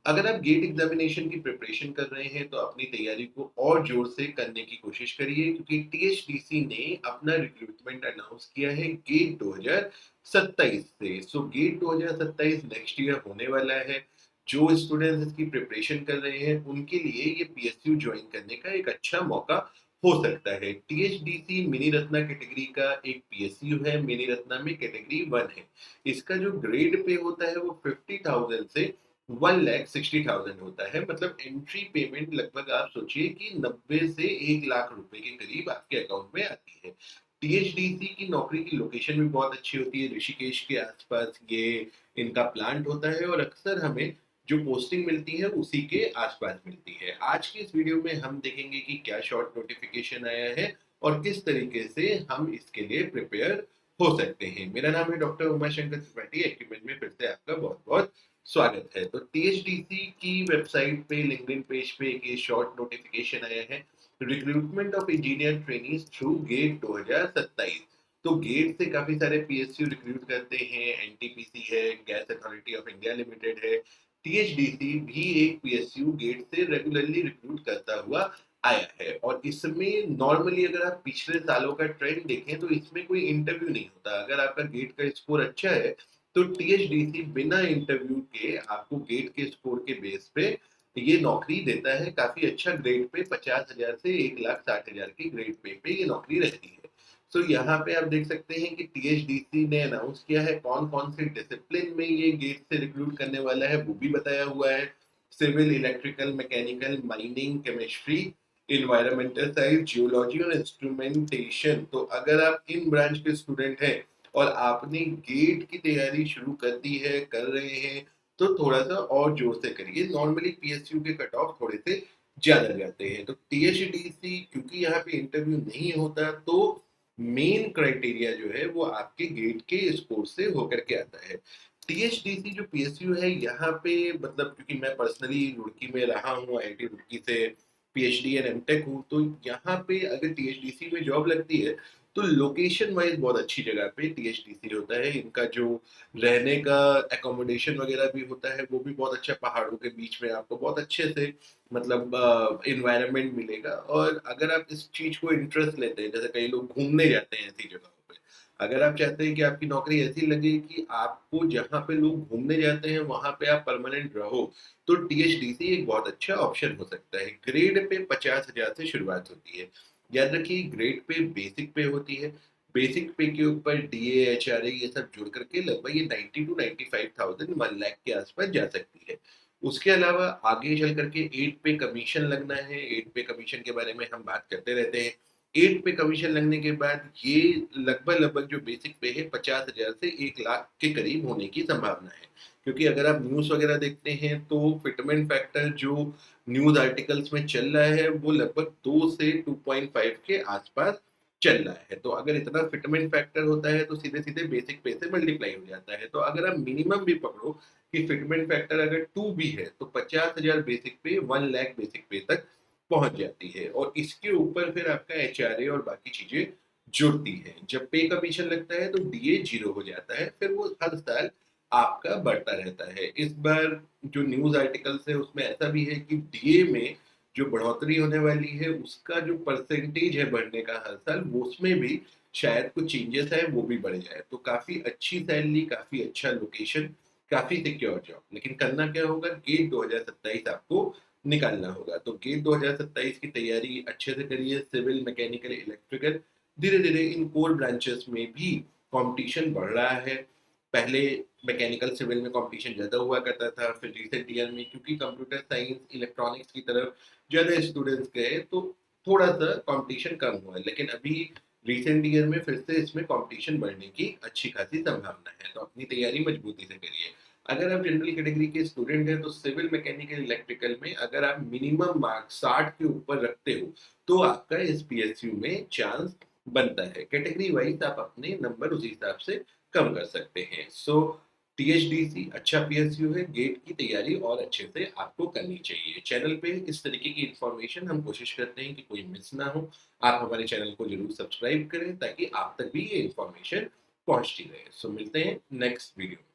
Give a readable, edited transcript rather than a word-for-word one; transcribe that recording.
अगर आप gate examination की प्रिपरेशन कर रहे हैं तो अपनी तैयारी को और जोर से करने की कोशिश करिए क्योंकि टीएचडीसी ने अपना रिक्रूटमेंट अनाउंस किया है गेट 2027 से। सो गेट 2027 नेक्स्ट ईयर होने वाला है। जो स्टूडेंट्स इसकी प्रिपरेशन कर रहे हैं उनके लिए ये पीएसयू ज्वाइन करने का एक अच्छा मौका हो सकता है। टीएचडीसी मिनी रत्ना कैटेगरी का एक पीएसयू है। मिनी रत्ना में कैटेगरी 1 है। इसका जो ग्रेड पे होता है वो 50,000 से 1,60,000 होता है। मतलब एंट्री पेमेंट लगभग आप सोचिए कि 90 से 1 लाख रुपए के करीब आपके अकाउंट में आती है। टीएचडीसी की नौकरी की लोकेशन भी बहुत अच्छी होती है। ऋषिकेश के आसपास ये इनका प्लांट होता है और अक्सर हमें जो पोस्टिंग मिलती है उसी के आसपास मिलती है। आज की इस वीडियो में हम देखेंगे कि क्या शॉर्ट नोटिफिकेशन आया है और किस तरीके से हम इसके लिए प्रिपेयर हो सकते हैं। मेरा नाम है डॉक्टर उमाशंकर त्रिपाठी। एक्यूमेंट में फिर से आपका बहुत बहुत स्वागत है। तो टीएचडीसी की वेबसाइट पे लिंक्डइन पेज पे एक ये शॉर्ट नोटिफिकेशन आया है, recruitment of engineer trainees through GATE 2027। तो गेट से काफी सारे पीएसयू रिक्रूट करते हैं। एनटीपीसी है, gas authority of India limited है। टीएचडीसी भी एक पीएसयू गेट से रेगुलरली रिक्रूट करता हुआ आया है और इसमें नॉर्मली अगर आप पिछले सालों का ट्रेंड देखें तो इसमें कोई इंटरव्यू नहीं होता। अगर आपका गेट का स्कोर अच्छा है तो टीएचडीसी बिना इंटरव्यू के आपको गेट के स्कोर के बेस पे ये नौकरी देता है। काफी अच्छा ग्रेड पे 50,000 से 1,60,000 की ग्रेड पे ये नौकरी रहती है। सो यहाँ पे आप देख सकते हैं कि टीएचडीसी ने अनाउंस किया है कौन कौन से डिसिप्लिन में ये गेट से रिक्रूट करने वाला है, वो भी बताया हुआ है। Civil, electrical, mechanical, mining, chemistry, environmental science, geology और इंस्ट्रूमेंटेशन। तो अगर आप इन ब्रांच के स्टूडेंट हैं और आपने गेट की तैयारी शुरू कर दी है, कर रहे हैं, तो थोड़ा-सा और जोर से करिए। नॉर्मली पीएसयू के कट ऑफ थोड़े से ज़्यादा जाते हैं। तो टीएचडीसी क्योंकि यहाँ पे इंटरव्यू नहीं होता तो मेन क्राइटेरिया जो है वो आपके गेट के स्कोर से होकर के आता है। टीएचडीसी जो पीएसयू है यहाँ पे मतलब क्योंकि मैं पर्सनली रुड़की में रहा हूँ, आईआईटी रुड़की से पीएचडी एंड एमटेक हूँ, तो यहाँ पे अगर टीएचडीसी में जॉब लगती है तो लोकेशन वाइज बहुत अच्छी जगह पे टीएचडीसी होता है। इनका जो रहने का एकोमोडेशन वगैरह भी होता है वो भी बहुत अच्छा, पहाड़ों के बीच में आपको बहुत अच्छे से मतलब इन्वायरमेंट मिलेगा। और अगर आप इस चीज को इंटरेस्ट लेते हैं, जैसे कई लोग घूमने जाते हैं ऐसी जगहों पे, अगर आप चाहते हैं कि आपकी नौकरी ऐसी लगे कि आपको जहाँ पे लोग घूमने जाते हैं वहां पे आप परमानेंट रहो, तो टीएचडीसी एक बहुत अच्छा ऑप्शन हो सकता है। ग्रेड पे 50,000 से शुरुआत होती है। याद रखिए ग्रेड पे बेसिक पे होती है। बेसिक पे के ऊपर डीए, एचआरए ये सब जुड़ करके लगभग ये 90 टू 95,000 1 लाख के आसपास जा सकती है। उसके अलावा आगे चल करके 8 पे कमीशन लगना है। 8 पे कमीशन के बारे में हम बात करते रहते हैं। 8 पे कमीशन लगने के बाद ये लगभग जो बेसिक पे है 50,000 से 1 लाख के करीब होने की संभावना है। क्योंकि अगर आप न्यूज़ वगैरह देखते हैं तो फिटमेंट फैक्टर जो न्यूज़ आर्टिकल्स में चल रहा है वो लगभग 2 से 2.5 के आसपास चल रहा है। तो अगर इतना फिटमेंट फैक्टर होता है तो सीधे-सीधे बेसिक पे से मल्टीप्लाई हो जाता है। तो अगर आप मिनिमम भी पकड़ो कि फिटमेंट फैक्टर अगर 2 भी है तो 50,000 बेसिक पे 1 लाख बेसिक पे तक पहुँच जाती है और इसके ऊपर फिर आपका एचआरए और बाकी चीज़ें जुड़ती हैं। जब पे कमीशन लगता है तो डीए 0 हो जाता है, फिर वो हर साल आपका बढ़ता रहता है। इस बार जो न्यूज़ आर्टिकल्स है उसमें ऐसा भी है कि डीए में जो बढ़ोतरी होने वाली है उसका जो परसेंटेज है बढ़ने का हर साल, वो उसमें भी शायद कुछ चेंजेस है वो भी बढ़ जाए। तो काफ़ी अच्छी सैलरी, काफ़ी अच्छा लोकेशन, काफ़ी सिक्योर जॉब। लेकिन करना क्या होगा, गेट 2027 आपको निकालना होगा। तो गेट 2027 की तैयारी अच्छे से करिए। सिविल, मैकेनिकल, इलेक्ट्रिकल, धीरे-धीरे इन कोर ब्रांचेस में भी कॉम्पिटिशन बढ़ रहा है। पहले मैकेनिकल सिविल में कॉम्पिटिशन ज़्यादा हुआ करता था, फिर रिसेंट ईयर में क्योंकि कंप्यूटर साइंस, इलेक्ट्रॉनिक्स की तरफ ज़्यादा स्टूडेंट्स गए तो थोड़ा-सा कॉम्पिटिशन कम हुआ है। लेकिन अभी रिसेंट ईयर में फिर से इसमें कॉम्पिटिशन बढ़ने की अच्छी खासी संभावना है। तो अपनी तैयारी मजबूती से करिए। अगर आप जनरल कैटेगरी के स्टूडेंट हैं तो सिविल, मैकेनिकल, इलेक्ट्रिकल में अगर आप मिनिमम मार्क्स 60 के ऊपर रखते हो तो आपका इस पीएसयू में चांस बनता है। कैटेगरी वाइज आप अपने नंबर उसी हिसाब से कम कर सकते हैं। सो टीएचडीसी अच्छा पीएसयू है। गेट की तैयारी और अच्छे से आपको करनी चाहिए। चैनल पे इस तरीके की इन्फॉर्मेशन हम कोशिश करते हैं कि कोई मिस ना हो। आप हमारे चैनल को जरूर सब्सक्राइब करें ताकि आप तक भी ये इन्फॉर्मेशन पहुंचती रहे। सो मिलते हैं नेक्स्ट वीडियो में।